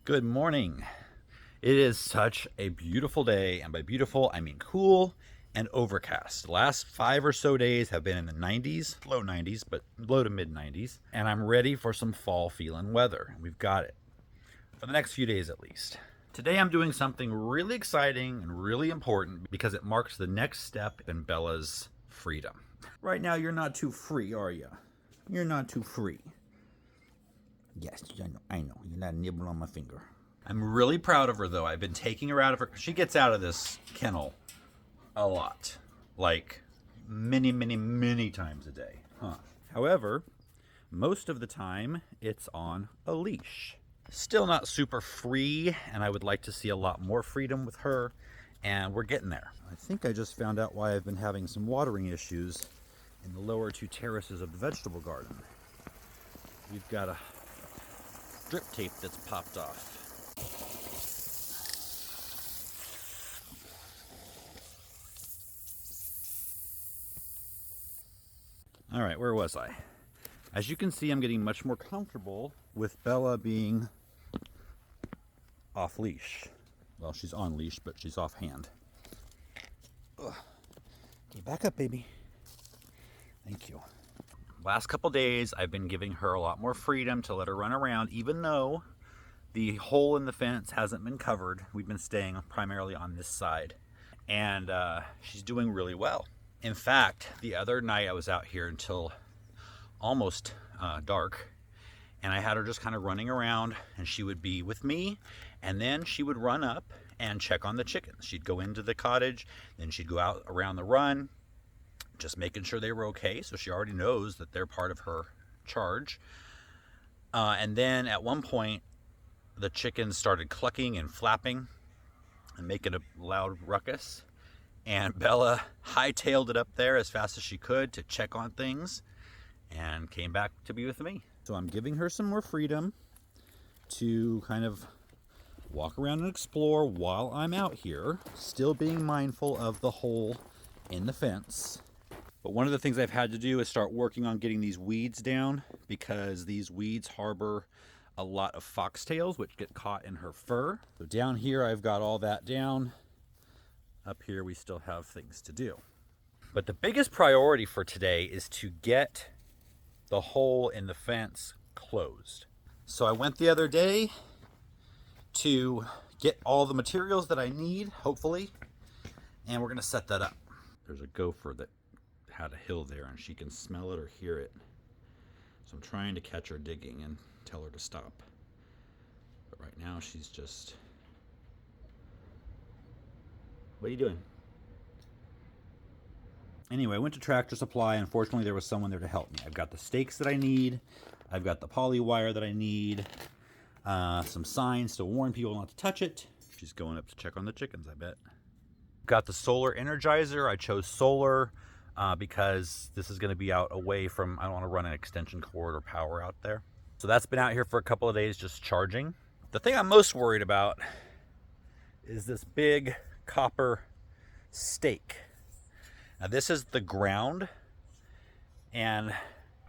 Good morning. It is such a beautiful day, and by beautiful, I mean cool and overcast. The last 5 or so days have been in the 90s, low 90s, but low to mid 90s, and I'm ready for some fall feeling weather. We've got it for the next few days at least. Today I'm doing something really exciting and really important because it marks the next step in Bella's freedom. Right now, you're not too free, are you? You're not too free. Yes, I know. You're not nibbling on my finger. I'm really proud of her, though. I've been taking her out of her. She gets out of this kennel a lot. Like many, many, many times a day. However, most of the time, it's on a leash. Still not super free, and I would like to see a lot more freedom with her, and we're getting there. I think I just found out why I've been having some watering issues in the lower 2 terraces of the vegetable garden. We've got a drip tape that's popped off. All right, where was I? As you can see, I'm getting much more comfortable with Bella being off leash. Well, she's on leash, but she's off hand. Ugh. Okay, back up, baby. Thank you. Last couple days, I've been giving her a lot more freedom to let her run around, even though the hole in the fence hasn't been covered. We've been staying primarily on this side, and she's doing really well. In fact, the other night I was out here until almost dark, and I had her just kind of running around, and she would be with me, and then she would run up and check on the chickens. She'd go into the cottage, then she'd go out around the run, just making sure they were okay, so she already knows that they're part of her charge. And then at one point, the chickens started clucking and flapping and making a loud ruckus. And Bella hightailed it up there as fast as she could to check on things and came back to be with me. So I'm giving her some more freedom to kind of walk around and explore while I'm out here, still being mindful of the hole in the fence. But one of the things I've had to do is start working on getting these weeds down, because these weeds harbor a lot of foxtails, which get caught in her fur. So down here, I've got all that down. Up here, we still have things to do. But the biggest priority for today is to get the hole in the fence closed. So I went the other day to get all the materials that I need, hopefully, and we're gonna set that up. There's a gopher that had a hill there, and she can smell it or hear it. So I'm trying to catch her digging and tell her to stop. But right now she's just... What are you doing? Anyway, I went to Tractor Supply. Unfortunately, there was someone there to help me. I've got the stakes that I need. I've got the poly wire that I need. Some signs to warn people not to touch it. She's going up to check on the chickens, I bet. Got the solar energizer. I chose solar because this is going to be out away from, I don't want to run an extension cord or power out there. So that's been out here for a couple of days just charging. The thing I'm most worried about is this big copper stake. Now this is the ground, and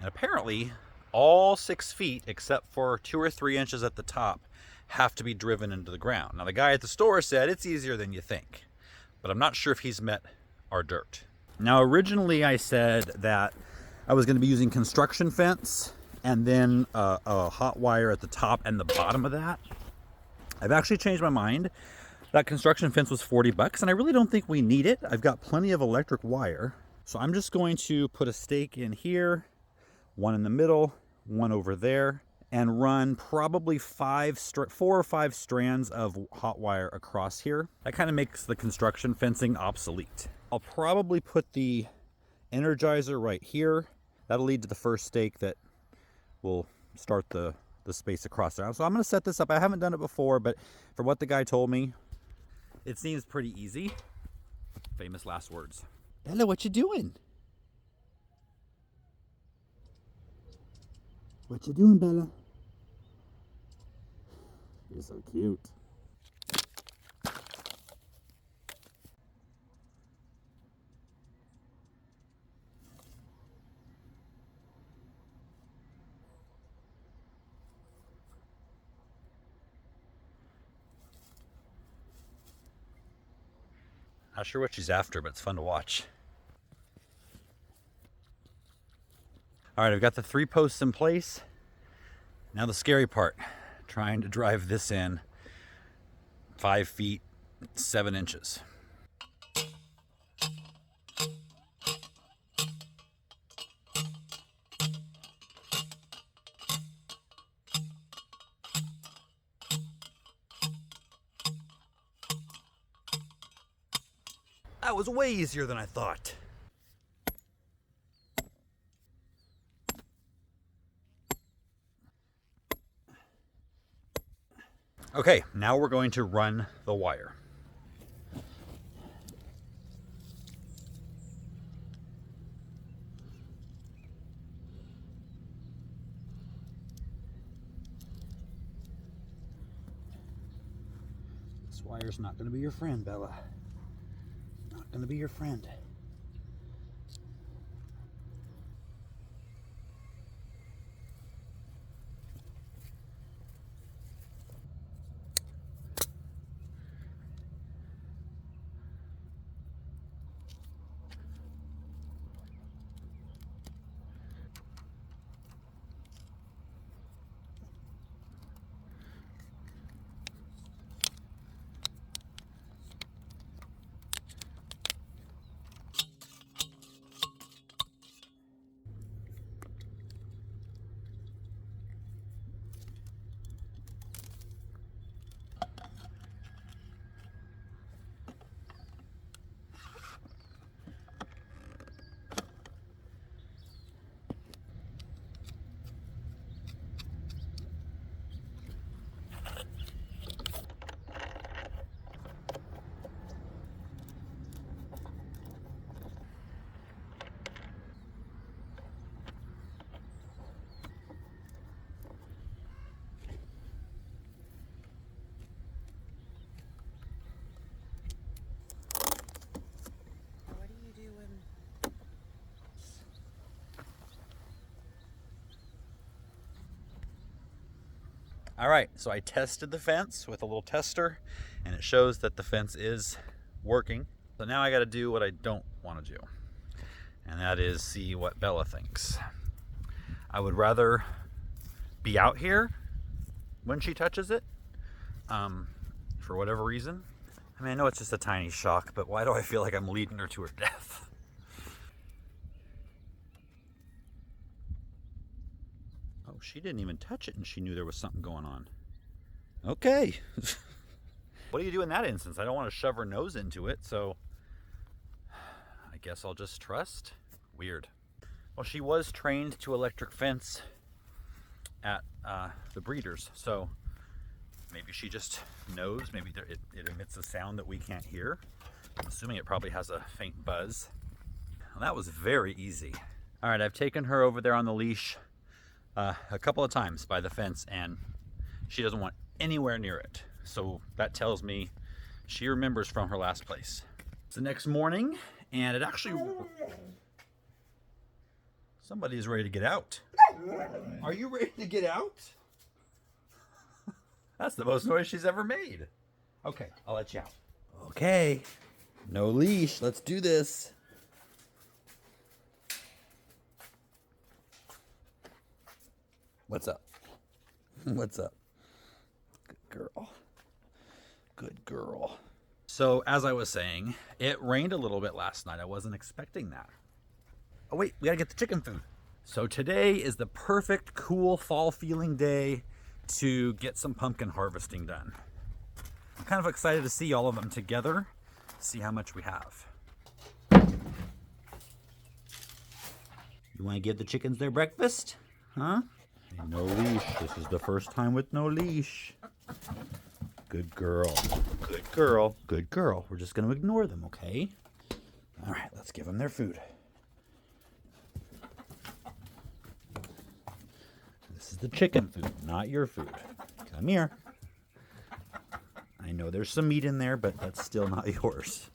apparently all 6 feet except for 2 or 3 inches at the top have to be driven into the ground. Now the guy at the store said it's easier than you think, but I'm not sure if he's met our dirt. Now originally I said that I was going to be using construction fence and then a hot wire at the top and the bottom of that. I've actually changed my mind. That construction fence was $40, and I really don't think we need it. I've got plenty of electric wire. So I'm just going to put a stake in here, one in the middle, one over there, and run probably 4 or 5 strands of hot wire across here. That kind of makes the construction fencing obsolete. I'll probably put the energizer right here. That'll lead to the first stake that will start the space across there. So I'm going to set this up. I haven't done it before, but from what the guy told me, it seems pretty easy. Famous last words. Bella, what you doing? What you doing, Bella? You're so cute. Not sure what she's after, but it's fun to watch. All right, I've got the 3 posts in place. Now the scary part, trying to drive this in 5 feet, 7 inches. That was way easier than I thought. Okay, now we're going to run the wire. This wire's not going to be your friend, Bella. Not going to be your friend. All right, so I tested the fence with a little tester, and it shows that the fence is working. So now I got to do what I don't want to do, and that is see what Bella thinks. I would rather be out here when she touches it, for whatever reason. I mean, I know it's just a tiny shock, but why do I feel like I'm leading her to her death? Oh, she didn't even touch it and she knew there was something going on. Okay. What do you do in that instance? I don't want to shove her nose into it, so I guess I'll just trust. Weird. Well, she was trained to electric fence at the breeders, so maybe she just knows. Maybe it emits a sound that we can't hear. I'm assuming it probably has a faint buzz. Well, that was very easy. All right, I've taken her over there on the leash a couple of times by the fence, and she doesn't want anywhere near it. So that tells me she remembers from her last place. It's the next morning, and it actually... Somebody's ready to get out. Are you ready to get out? That's the most noise she's ever made. Okay, I'll let you out. Okay, no leash. Let's do this. What's up? What's up? Good girl. Good girl. So, as I was saying, it rained a little bit last night. I wasn't expecting that. Oh, wait, we gotta get the chicken food. So today is the perfect, cool, fall feeling day to get some pumpkin harvesting done. I'm kind of excited to see all of them together, see how much we have. You wanna give the chickens their breakfast? Huh? No leash. This is the first time with no leash. Good girl. Good girl. Good girl. We're just going to ignore them, okay? All right, let's give them their food. This is the chicken food, not your food. Come here. I know there's some meat in there, but that's still not yours.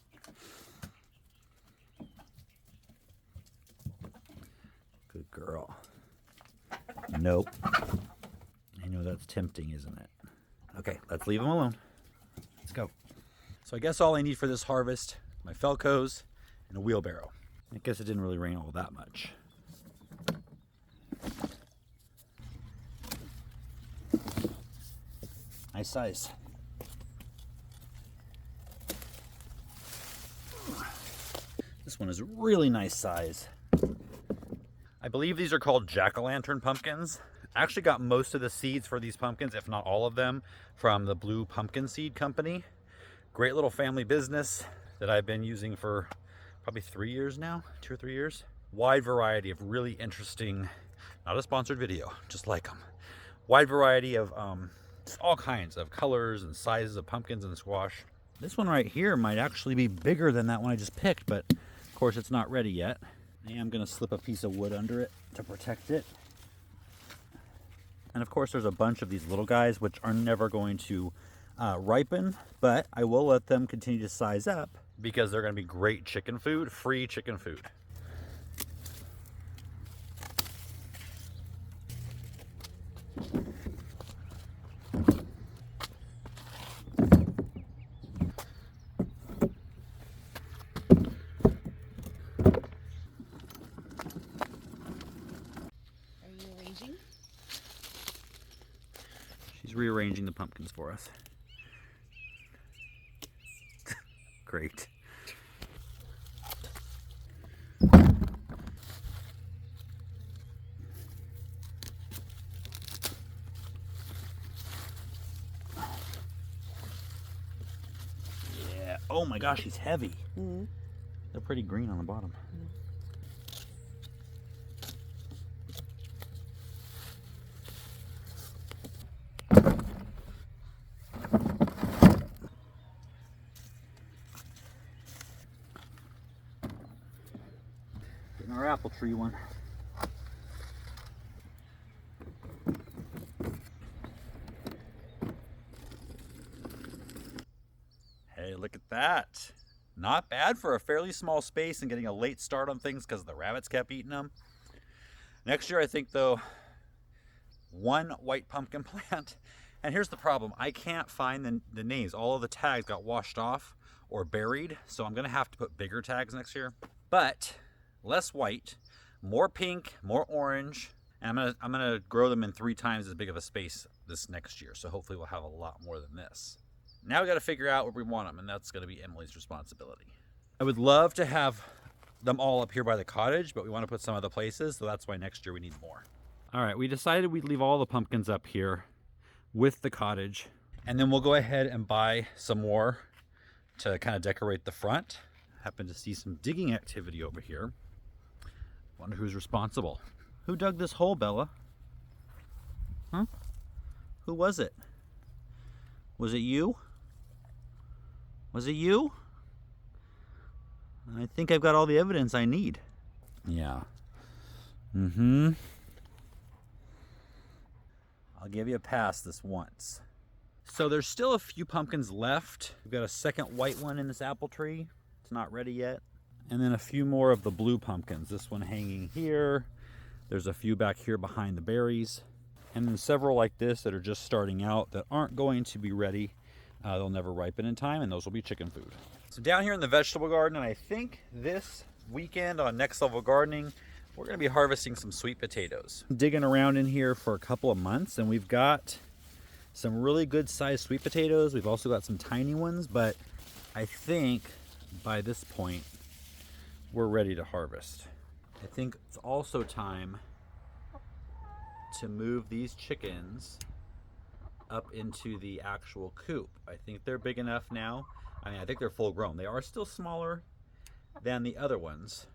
Good girl. Nope. I know that's tempting, isn't it? Okay, let's leave them alone. Let's go. So I guess all I need for this harvest my Felcos, and a wheelbarrow. I guess it didn't really rain all that much. Nice size. This one is a really nice size. I believe these are called jack-o'-lantern pumpkins. I actually got most of the seeds for these pumpkins, if not all of them, from the Blue Pumpkin Seed Company. Great little family business that I've been using for probably 3 years now, 2 or 3 years. Wide variety of really interesting, not a sponsored video, just like them. Wide variety of all kinds of colors and sizes of pumpkins and squash. This one right here might actually be bigger than that one I just picked, but of course it's not ready yet. I am gonna slip a piece of wood under it to protect it. And of course there's a bunch of these little guys which are never going to ripen, but I will let them continue to size up because they're gonna be great chicken food, free chicken food. She's rearranging the pumpkins for us. Great. Yeah. Oh my gosh, he's heavy. Mm-hmm. They're pretty green on the bottom. Mm-hmm. Our apple tree one. Hey, look at that. Not bad for a fairly small space and getting a late start on things because the rabbits kept eating them. Next year, I think, though, one white pumpkin plant. And here's the problem. I can't find the names. All of the tags got washed off or buried, so I'm going to have to put bigger tags next year. But less white, more pink, more orange, and I'm gonna grow them in 3 times as big of a space this next year. So hopefully we'll have a lot more than this. Now we got to figure out where we want them, and that's going to be Emily's responsibility. I would love to have them all up here by the cottage, but we want to put some other places, so that's why next year we need more. All right, we decided we'd leave all the pumpkins up here with the cottage, and then we'll go ahead and buy some more to kind of decorate the front. Happen to see some digging activity over here. Wonder who's responsible. Who dug this hole, Bella? Huh? Who was it? Was it you? Was it you? I think I've got all the evidence I need. Yeah. Mm-hmm. I'll give you a pass this once. So there's still a few pumpkins left. We've got a second white one in this apple tree. It's not ready yet. And then a few more of the blue pumpkins. This one hanging here. There's a few back here behind the berries. And then several like this that are just starting out that aren't going to be ready. They'll never ripen in time, and those will be chicken food. So down here in the vegetable garden, and I think this weekend on Next Level Gardening, we're going to be harvesting some sweet potatoes. Digging around in here for a couple of months, and we've got some really good sized sweet potatoes. We've also got some tiny ones, but I think by this point, we're ready to harvest. I think it's also time to move these chickens up into the actual coop. I think they're big enough now. I mean, I think they're full grown. They are still smaller than the other ones.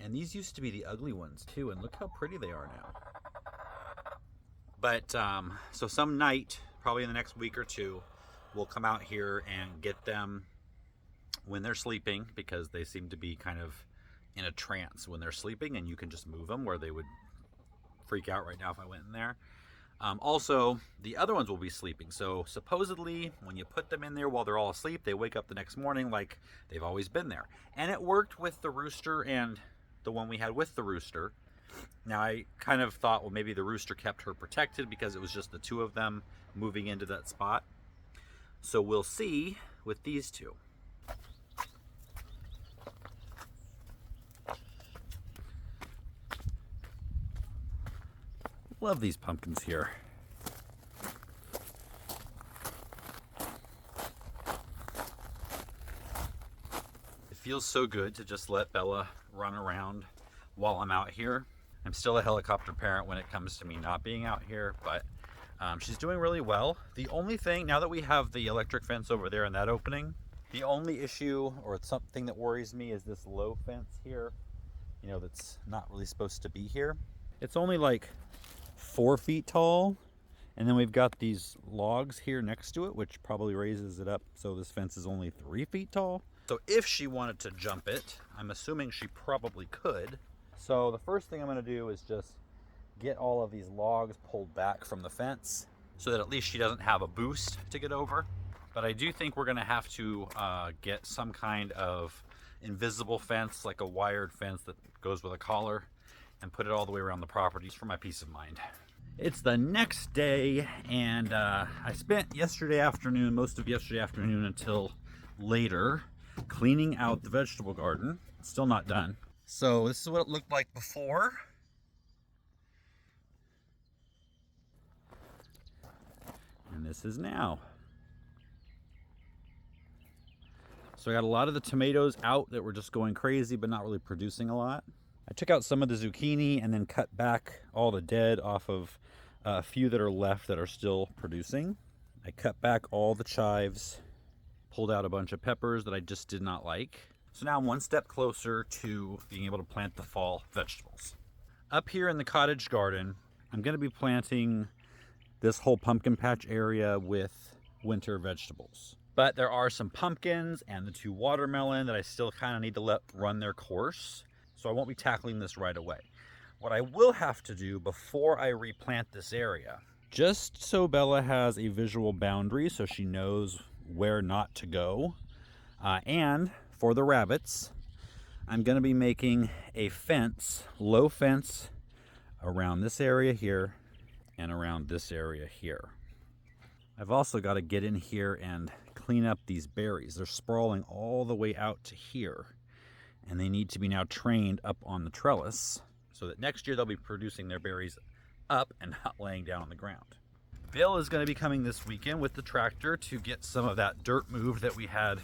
And these used to be the ugly ones too, and look how pretty they are now. But, so some night, probably in the next week or two, we'll come out here and get them when they're sleeping, because they seem to be kind of in a trance when they're sleeping, and you can just move them where they would freak out right now if I went in there. Also, the other ones will be sleeping. So supposedly when you put them in there while they're all asleep, they wake up the next morning like they've always been there. And it worked with the rooster and the one we had with the rooster. Now I kind of thought, well, maybe the rooster kept her protected because it was just the two of them moving into that spot. So we'll see with these two. Love these pumpkins here. It feels so good to just let Bella run around while I'm out here. I'm still a helicopter parent when it comes to me not being out here, but she's doing really well. The only thing, now that we have the electric fence over there in that opening, the only issue or something that worries me is this low fence here, you know, that's not really supposed to be here. It's only like 4 feet tall, and then we've got these logs here next to it, which probably raises it up so this fence is only 3 feet tall. So if she wanted to jump it, I'm assuming she probably could. So the first thing I'm going to do is just get all of these logs pulled back from the fence so that at least she doesn't have a boost to get over. But I do think we're going to have to get some kind of invisible fence, like a wired fence that goes with a collar, and put it all the way around the property for my peace of mind. It's the next day, and I spent yesterday afternoon, most of yesterday afternoon until later, cleaning out the vegetable garden. It's still not done. So this is what it looked like before. And this is now. So I got a lot of the tomatoes out that were just going crazy but not really producing a lot. I took out some of the zucchini and then cut back all the dead off of a few that are left that are still producing. I cut back all the chives, pulled out a bunch of peppers that I just did not like. So now I'm one step closer to being able to plant the fall vegetables. Up here in the cottage garden, I'm going to be planting this whole pumpkin patch area with winter vegetables. But there are some pumpkins and the 2 watermelon that I still kind of need to let run their course. So I won't be tackling this right away. What I will have to do before I replant this area, just so Bella has a visual boundary so she knows where not to go, and for the rabbits, I'm going to be making a fence, low fence, around this area here and around this area here. I've also got to get in here and clean up these berries. They're sprawling all the way out to here, and they need to be now trained up on the trellis so that next year they'll be producing their berries up and not laying down on the ground. Bill is going to be coming this weekend with the tractor to get some of that dirt moved that we had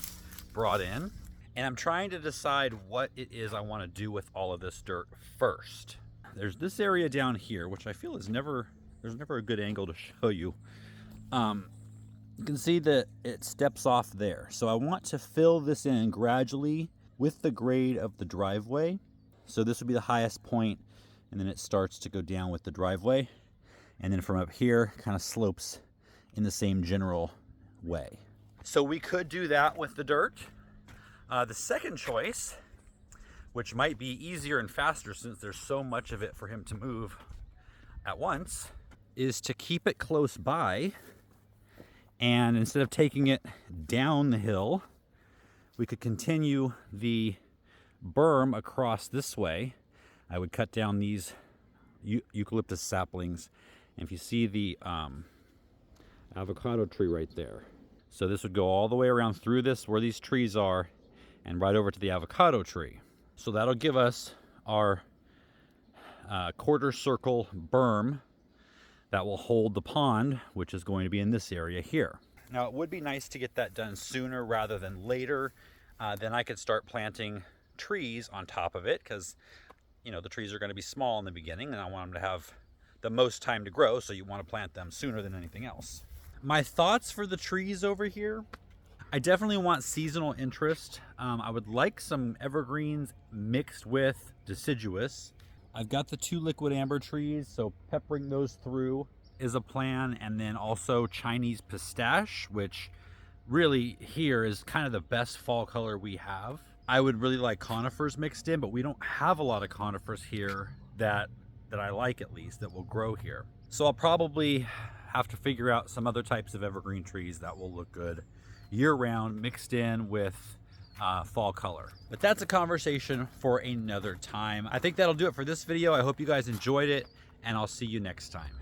brought in. And I'm trying to decide what it is I want to do with all of this dirt first. There's this area down here, which I feel is there's never a good angle to show you. You can see that it steps off there. So I want to fill this in gradually with the grade of the driveway. So this would be the highest point, and then it starts to go down with the driveway. And then from up here, kind of slopes in the same general way. So we could do that with the dirt. The second choice, which might be easier and faster since there's so much of it for him to move at once, is to keep it close by, and instead of taking it down the hill, we could continue the berm across this way. I would cut down these eucalyptus saplings, and if you see the avocado tree right there, so this would go all the way around through this where these trees are and right over to the avocado tree. So that'll give us our quarter circle berm that will hold the pond, which is going to be in this area here. Now it would be nice to get that done sooner rather than later. Then I could start planting trees on top of it, because you know the trees are going to be small in the beginning and I want them to have the most time to grow, so you want to plant them sooner than anything else. My thoughts for the trees over here, I definitely want seasonal interest. I would like some evergreens mixed with deciduous. I've got the 2 liquid amber trees, so peppering those through is a plan. And then also Chinese pistache, which really here is kind of the best fall color we have. I would really like conifers mixed in, but we don't have a lot of conifers here that I like, at least, that will grow here. So I'll probably have to figure out some other types of evergreen trees that will look good year-round mixed in with fall color. But that's a conversation for another time. I think that'll do it for this video. I hope you guys enjoyed it, and I'll see you next time.